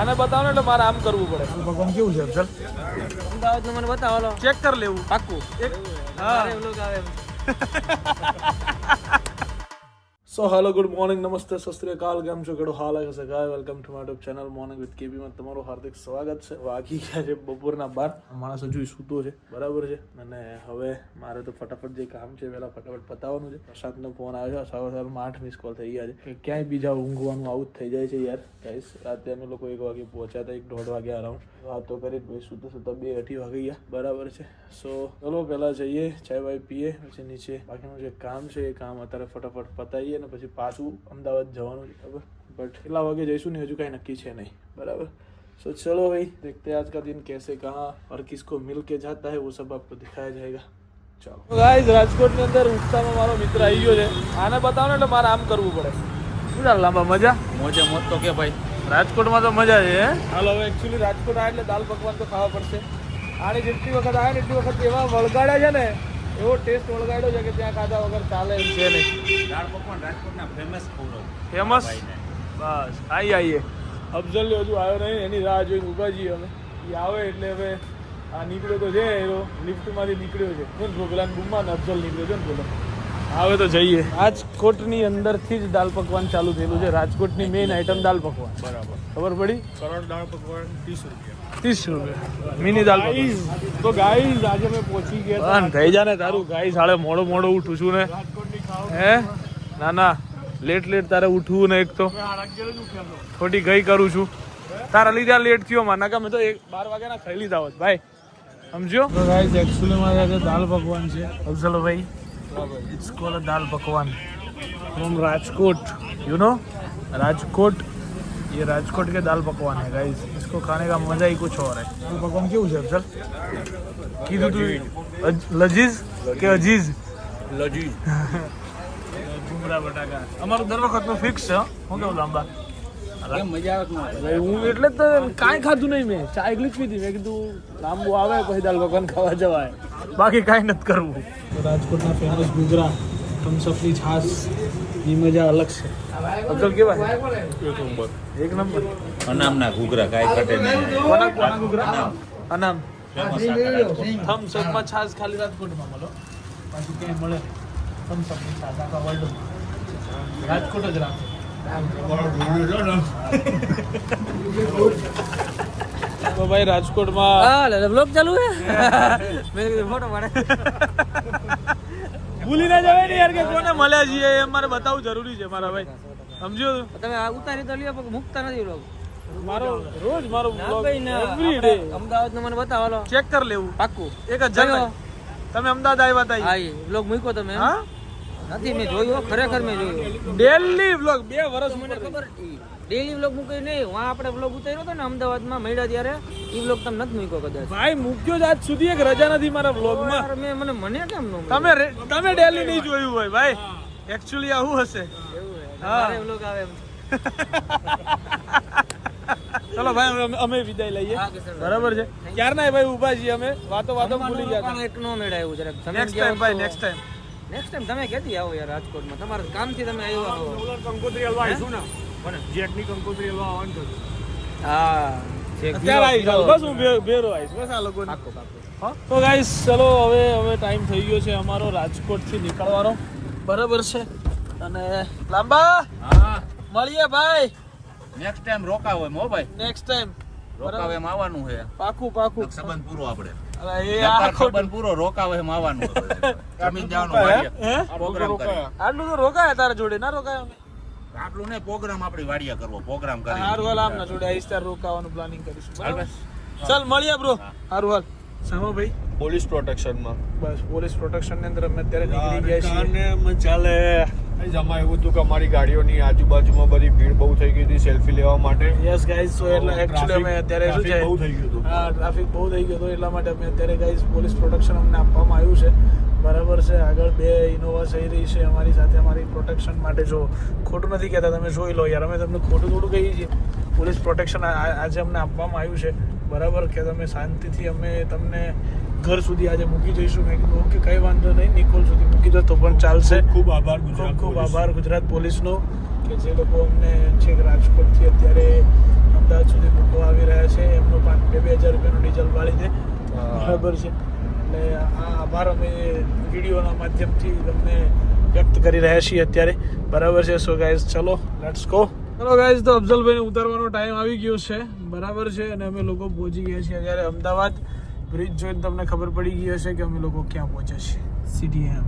આને બતાવો ને એટલે મારે આમ કરવું પડે. ભગવાન કેવું છે અફઝલ? અમદાવાદનું મને બતાવો, ચેક કરી લેવું પાક્કું. હા. વ્લોગ આવે એમ. સો હેલો ગુડ મોર્નિંગ નમસ્તે સત શ્રી અકાલ કેમ છો કેડો હાલ છે guys welcome to my YouTube channel morning with KB માં તમારું હાર્દિક સ્વાગત છે. વાગી ગયા છે બપોરના 12. માણસ હજુ સૂતો છે બરાબર છે અને હવે મારે તો ફટાફટ જે કામ છે પહેલા ફટાફટ પતાવવાનું છે. પ્રશાંતનો ફોન આવ્યો છે સવારમાં 8 મિસ કોલ થઈ ગયા છે કે ક્યાંય બીજા ઊંઘવાનું આવું જ થઈ જાય છે યાર ગાઈસ. રાતે અમે લોકો 1 વાગે પહોંચ્યા હતા, 1-1.5 વાગે અરાઉન્ડ વાતો કરી પછી સુતા સુતા 2-2:30 વાગી ગયા બરાબર છે. સો ચલો પહેલા જઈએ ચાય વાય પીએ પછી નીચે બાકીનું જે કામ છે એ કામ અત્યારે ફટાફટ પતાવીએ ને પછી પાછું અમદાવાદ જવાનું છે બરાબર. બટ કેટલા વાગે જઈશું ને હજુ કાંઈ નક્કી છે નહીં બરાબર. सो चलो भाई देखते हैं आज का दिन कैसे कहाँ और किसको मिल के जाता है वो सब आपको दिखाया जाएगा. चलो गाइस રાજકોટની અંદર ઉત્સાહમાં મારો મિત્ર આવી ગયો છે. આને બતાવો ને એટલે મારે આમ કરવું પડે. શું ચાલ લાંબા મજા મોજે મોજ તો કે ભાઈ રાજકોટમાં તો મજા છે હે. હાલો હવે એકચ્યુઅલી રાજકોટ આવે એટલે દાલ પકવાન તો ખાવા પડશે. આને જેટલી વખત આવે ને એટલી વખત એવા વળગાડ્યા છે ને એવો ટેસ્ટ વળગાડ્યો છે કે ત્યાં ખાધા વગર ચાલે એમ છે નહીં. દાળ પકવાન રાજકોટના ફેમસ ફેમસ બસ આવીએ. અફઝલ હજુ આવ્યો નહીં, એની રાહ જોઈને ઊભા છીએ અમે. એ આવે એટલે હવે આ નીકળ્યો તો છે એનો લિફ્ટમાંથી નીકળ્યો છે જો ને પ્રોગ્રામ રૂમમાં ને અફઝલ નીકળ્યો છે ને બોલો આવે તો જઈએ. રાજકોટની અંદરથી જ દાલ પકવાન ચાલુ થયેલું છે. રાજકોટની મેઇન આઈટમ દાલ પકવાન બરાબર ખબર પડી. કરોડ દાળ પકવાન 30 રૂપિયા 30 રૂપિયા મિની દાલ પકવાન. તો ગાઈઝ આજે અમે પહોંચી ગયા બંધ થઈ જા ને તારું ગાઈ સાળે મોડો ઉઠું છું ને રાજકોટની ખાવ હે ના લેટ તારે ઉઠવું ને એક તો થોડી ગઈ કરું છું તારા લીધા લેટ થયો માં નકા મેં તો 12 વાગ્યાના ખાઈ લીધા હોત ભાઈ સમજ્યો. તો ગાઈસ એક્ચ્યુઅલી માં જે દાલ પકવાન છે અફઝલ ભાઈ it's called dal pakwan from Rajkot you know Rajkot. ये राजकोट के दाल पकवान है गाइस. इसको खाने का मजा ही कुछ और है. दाल पकवान કેવું છે અફઝલ? કીધું તું લજીઝ કે અજીઝ? લજી ભૂંગળા બટાકા અમારું દર વખતનું ફિક્સ છે. હું કેવું લાંબા મજા આવે ભાઈ હું એટલે જ તો કાંઈ ખાધું નહીં. મેં ચા એકલી જ પીધી. મેં કીધું લાંબુ આવે પછી દાલ પકવાન ખાવા જવાય બાકી કાંઈ નથી કરવું. રાજકોટના ફેમસ ઘૂઘરા થમ્સઅપની છાશ ની મજા અલગ છે. અફઝલ કેવા એક નંબર અનામના ઘૂઘરા કાંઈ ઘટે નહીં. કોના ઘૂઘરા અનામ થમ્સઅપમાં છાશ ખાલી રાજકોટમાં મળો પાછું ક્યાંય મળે થમ્સઅપની છાશ આખા વર્લ્ડમાં રાજકોટ જ રાખે. તો ભાઈ રાજકોટમાં વ્લોગ ચાલુ હે મેં ફોટો પાડે ભૂલી ના જવાય ને યાર કે કોને મળ્યા છીએ એ મારે બતાવવું જરૂરી છે મારા ભાઈ સમજો. તમે આ ઉતારી તો લ્યો પણ મુકતા નથી વ્લોગ મારો રોજ મારો વ્લોગ ભાઈ એવરી ડે અમદાવાદનું મને બતાવો ચેક કરી લેવું પાક્કું. 1000 તમે અમદાવાદ આવ્યા હતા હા વ્લોગ મૂક્યો તમે હા નથી મેં જોયો ખરેખર મેં જોયો. ડેલી વ્લોગ 2 વર્ષ મને ખબર ડેલી વ્લોગ મૂકી નહીં. વहाँ આપણે વ્લોગ ઉતાર્યો હતો ને અમદાવાદમાં મળ્યા ત્યારે એ વ્લોગ તમે નથી મૂક્યો કદાચ. ભાઈ મૂક્યો જ આજ સુધી એક રજા નથી મારા વ્લોગમાં. યાર મને કેમ નો તમે ડેલી નહીં જોયું હોય ભાઈ. એકચ્યુઅલી આવું હશે. હા વ્લોગ આવે એમ. ચલો ભાઈ અમે વિદાય લઈએ બરાબર છે. ક્યારના ભાઈ ઊભા છીએ અમે વાતો ભૂલી ગયા. પણ એક નો મેળ આવ્યું જરાક. તમે નેક્સ્ટ ટાઈમ ભાઈ નેક્સ્ટ ટાઈમ તમે કેતી આવો યાર રાજકોટમાં તમારા કામથી તમે આવ્યા હો. કંકોત્રી હલવા આવીશું ને પણ જેટની કંકોત્રી હલવા આવવાનું થયું. હા અત્યારે આવી જાવ બસ હું બેરો આવીશ બસ આ લોકોને. તો ગાઈસ ચલો હવે ટાઈમ થઈ ગયો છે અમારો રાજકોટથી નીકળવાનો બરાબર છે. અને લાંબા હા મળીએ ભાઈ નેક્સ્ટ ટાઈમ રોકાવ હોય મો ભાઈ. નેક્સ્ટ ટાઈમ રોકાવ એમ આવવાનું છે. પાકું સંબંધ પૂરો આપણે. અરે એ આ સંબંધ પૂરો રોકાવ એમ આવવાનું. જમીન જવાનું પ્રોગ્રામ કરે. આટલું તો રોકાય તારા જોડે ના રોકાય અમે. આટલું ને પ્રોગ્રામ આપણી વાડિયા કરવો પ્રોગ્રામ કરી. હારું હાલ આમના જોડે આઈસ્ટાર રોકાવાનું પ્લાનિંગ કરીશું બરાબર. ચાલ મળીએ બ્રો. હારું હાલ સામો ભાઈ પોલીસ પ્રોટેક્શનમાં બસ પોલીસ પ્રોટેક્શન ની અંદર અમે અત્યારે નીકળી ગયા છીએ. ચાલે આમાં એવું હતું કે અમારી ગાડીઓની આજુબાજુમાં બધી ભીડ બહુ થઈ ગઈ હતી સેલ્ફી લેવા માટે. યસ ગાઈઝ સો એટલે એક્ચ્યુઅલી અમે અત્યારે શું છે બહુ થઈ ગયું હતું. હા ટ્રાફિક બહુ થઈ ગયો હતો એટલા માટે અમે અત્યારે ગાઈઝ પોલીસ પ્રોટેક્શન અમને આપવામાં આવ્યું છે બરાબર છે. આગળ 2 ઇનોવા જઈ રહી છે અમારી સાથે અમારી પ્રોટેક્શન માટે. જો ખોટું નથી કહેતા તમે જોઈ લો યાર અમે તમને ખોટું થોડું કહીએ છીએ. પોલીસ પ્રોટેક્શન આજે અમને આપવામાં આવ્યું છે બરાબર કે તમે શાંતિથી અમે તમને ઘર સુધી આજે મૂકી જઈશું. મેં કીધું ઓકે કંઈ વાંધો નહીં નિકોલ સુધી મૂકી દો તો પણ ચાલશે. ખૂબ આભાર ખૂબ આભાર ગુજરાત પોલીસનો કે જે લોકો અમને છેક રાજકોટથી અત્યારે અમદાવાદ સુધી મૂકવા 2,000 રૂપિયાનું ડીઝલ બાળીને બરાબર છે. એટલે આ આભાર અમે વિડીયોના માધ્યમથી તમને વ્યક્ત કરી રહ્યા છીએ અત્યારે બરાબર છે. સો ગાઈઝ ચલો લેટ્સ ગો. ચલો ગાઈઝ તો અફઝલભાઈને ઉતારવાનો ટાઈમ આવી ગયો છે બરાબર છે. અને અમે લોકો પહોંચી ગયા છીએ અત્યારે અમદાવાદ. બ્રિજ જોઈને તમને ખબર પડી ગઈ હશે કે અમે લોકો ક્યાં પહોંચ્યા છીએ. CTM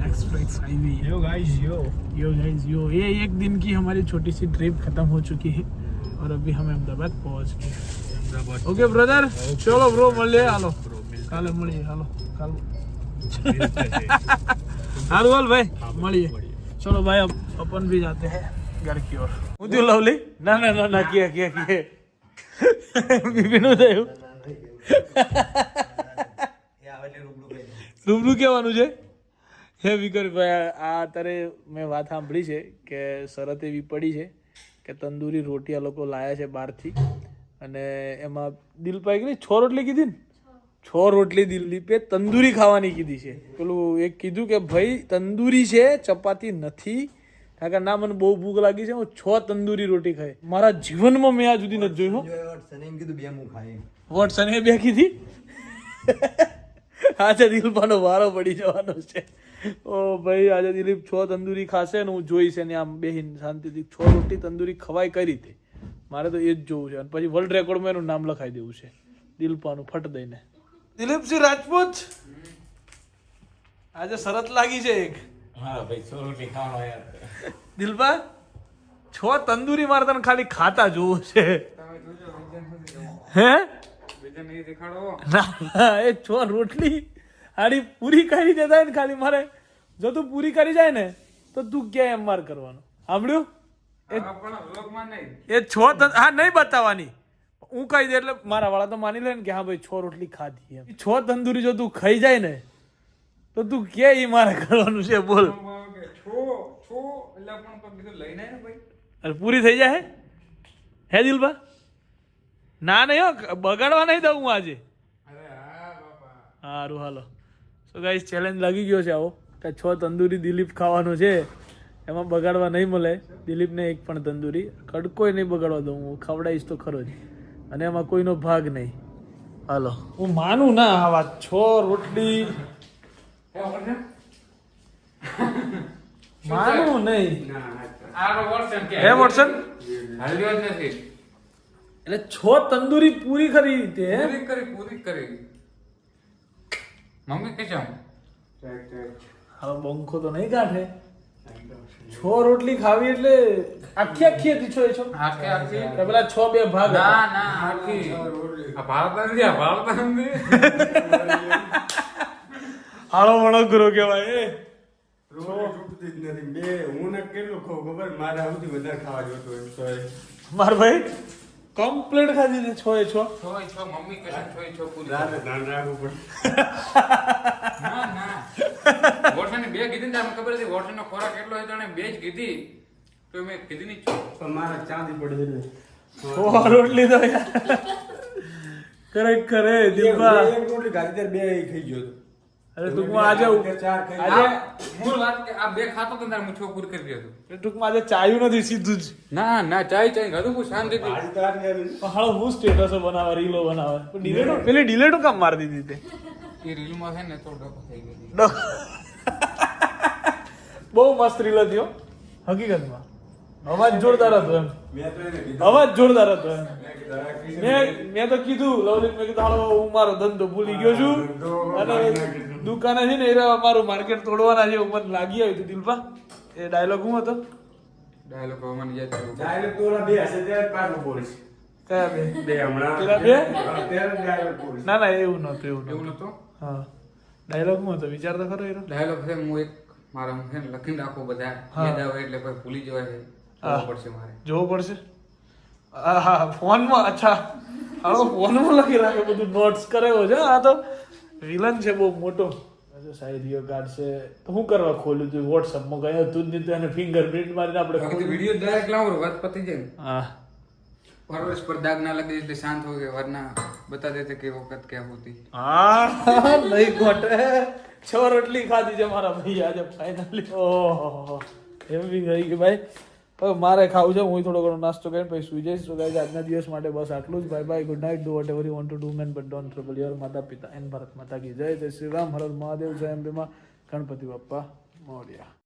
express highway. Yo guys yo yo ये एक दिन की हमारी छोटी सी ट्रिप खत्म हो चुकी है और अभी हम अहमदाबाद पहुंच गए. ओके ब्रदर चलो ब्रो મળીએ. હાલો કાલે મળીએ. હાલો કાલ હારું હાલ ભાઈ મળીએ. चलो भाई अब अपन भी जाते हैं घर की ओर. હું થયું લવલી? ના ના ના ના કે બીબીનું થયું રૂબરૂ કહેવાનું છે હે વિકરભાઈ. આ અત્યારે મેં વાત સાંભળી છે કે શરત એવી પડી છે કે તંદૂરી રોટી આ લોકો લાયા છે બહારથી અને એમાં દિલપાઈ કીધી 6 રોટલી કીધી ને 6 રોટલી દિલીપે તંદૂરી ખાવાની કીધી છે. પેલું એક કીધું કે ભાઈ તંદૂરી છે ચપાતી નથી કારણ કે ના મને બહુ ભૂખ લાગી છે હું 6 તંદૂરી રોટી ખાઈ. મારા જીવનમાં મેં આ સુધી નથી જોયું. વોટ સને બે કીધી આજે દિલપાનો વારો પડી જવાનો છે. ઓ ભાઈ આજે દિલીપ 6 તંદૂરી ખાશે ને હું જોઈશ એને આમ બેહીન શાંતિથી 6 રોટી તંદૂરી ખવાય કઈ રીતે મારે તો એ જ જોવું છે. અને પછી વર્લ્ડ રેકોર્ડમાં એનું નામ લખાઈ દેવું છે દિલપાનું ફટ દઈને. દિલીપસિંહ રાજપૂત આજે શરત લાગી છે એક. હા ભાઈ 6 રોટલી ખાવાનો યાર. દિલપા 6 તંદૂરી મારે તને ખાલી ખાતા જોવું છે. હે ના એ 6 રોટલી આડી પૂરી કરી દેતા ને ખાલી મારે જો તું પૂરી કરી જાય ને તો તું ક્યાં એમ માર કરવાનું સાંભળ્યું? એ 6 હા નહીં બતાવવાની હું કહી દે એટલે મારા વાળા તો માની લે ને કે હા ભાઈ 6 રોટલી ખાધી એમ. 6 તંદૂરી જો તું ખાઈ જાય ને તો તું કે ઈ મારે કરવાનું છે બોલ. અરે પૂરી થઈ જાય હે દિલબા? ના નહીં હો બગાડવા નહીં દઉં હું આજે. સારું હાલો. સો ગાઈસ ચેલેન્જ લાગી ગયો છે આવો કે 6 તંદૂરી દિલીપ ખાવાનો છે એમાં બગાડવા નહીં મળે. દિલીપને એક પણ તંદૂરી કડકોય નહીં બગાડવા દઉં હું ખવડાવીશ તો ખરો જ અને એમાં કોઈનો ભાગ નહીં. હાલો હું માનું ના આ વાત 6 રોટલી માનું નહીં. હે વોટસન એટલે 6 તંદૂરી પૂરી કરી રીતે પૂરી કરી મમ્મી કે જાઉં હવે બંખો તો નહીં કાઢે. 6 રોટલી ખાવી એટલે આખી આખી હતી 6 છો આખી કે પેલા 6 બે ભાગ ના હતા? ના આખી આ ભારત નથી હાલો મણો ગુરુ કહેવાય એ. માર ભાઈ કમ્પ્લીટ ખાધી છે 6 એ 6. છો મમ્મી કે છો પૂરી ના ના વોટસન બે કીધી ને તમને ખબર હતી વોટસન નો ખોરાક કેટલો હોય તો એને બે જ કીધી તો મેં કીધી નહીં છો 6 રોટલી તો યાર કરે દિલબા. અરે ટૂંકમાં આજે મૂળ વાત કે આ બે ખાતો તો તારે મુછો પૂરી કરી દીધું. ટૂંકમાં આજે ચાયું નથી સીધું જ. ના ના ચાય ગાધું હું શાંતિથી હાલો હું સ્ટેટસો બનાવે રીલો બનાવે પેલી ડિલેટો કામ મારી દીધી તે એ રીલમાં છે ને તો ડોકો થઈ ગઈ બહુ મસ્ત રીલ હતી હો હકીકતમાં. અવાજ જોરદાર હતો એમ અવાજ જોરદાર હતો એમ. મેં તો કીધું લવલી મેં કીધું હાલો હું મારો ધંધો ભૂલી ગયો છું અને દુકાને છે ને એ મારું માર્કેટ તોડવાના છે મને લાગી આવ્યું હતું. દિલપા એ ડાયલોગ શું હતો? ડાયલોગ મને યાદ થયો કયા બે? પેલા બે? ના ના એવું નતું એવું નતો હા ડાયલોગ શું હતો વિચાર તો ખરો એનો. ડાયલોગ છે હું એક મારા છે ને લખીને રાખો બધા યાદ આવે એટલે પછી ભૂલી જવાય છે જોવું પડશે મારે જોવું પડશે. હા ફોનમાં અચ્છા હાલો ફોનમાં લખી રાખે બધું નોટ્સ કરેલો છે. આ તો વિલન છે બહુ મોટો. સાઈડ કાર્ડ છે તો શું કરવા ખોલ્યું તું વોટ્સઅપમાં કઈ હતું જ નહીં તો એને ફિંગરપ્રિન્ટ મારીને આપણે વિડીયો ડાયરેક્ટ લાવો વાત પતી જાય ને હા પરવરિશ પર દાગ ના લગે એટલે શાંત हो गए वरना बता देते कि वक्त क्या होती. હા નહીં ઘટે 6 રોટલી ખાધી છે મારા ભાઈ આજે ફાઇનલી. ઓહો એમ બી ગઈ કે ભાઈ હવે મારે ખાવું છે, હું થોડો ઘણો નાસ્તો કરીને પછી સુઈ જઈશ. તો ગાઈઝ આજના દિવસ માટે બસ આટલું જ. Bye bye, good night, do vote ever you want to do man but don't trouble your માતા પિતા એન્ડ ભારત માતા કી જય. જય શ્રી રામ, હર હર મહાદેવ, જય અંબે માં, ગણપતિ બાપ્પા મોર્યા.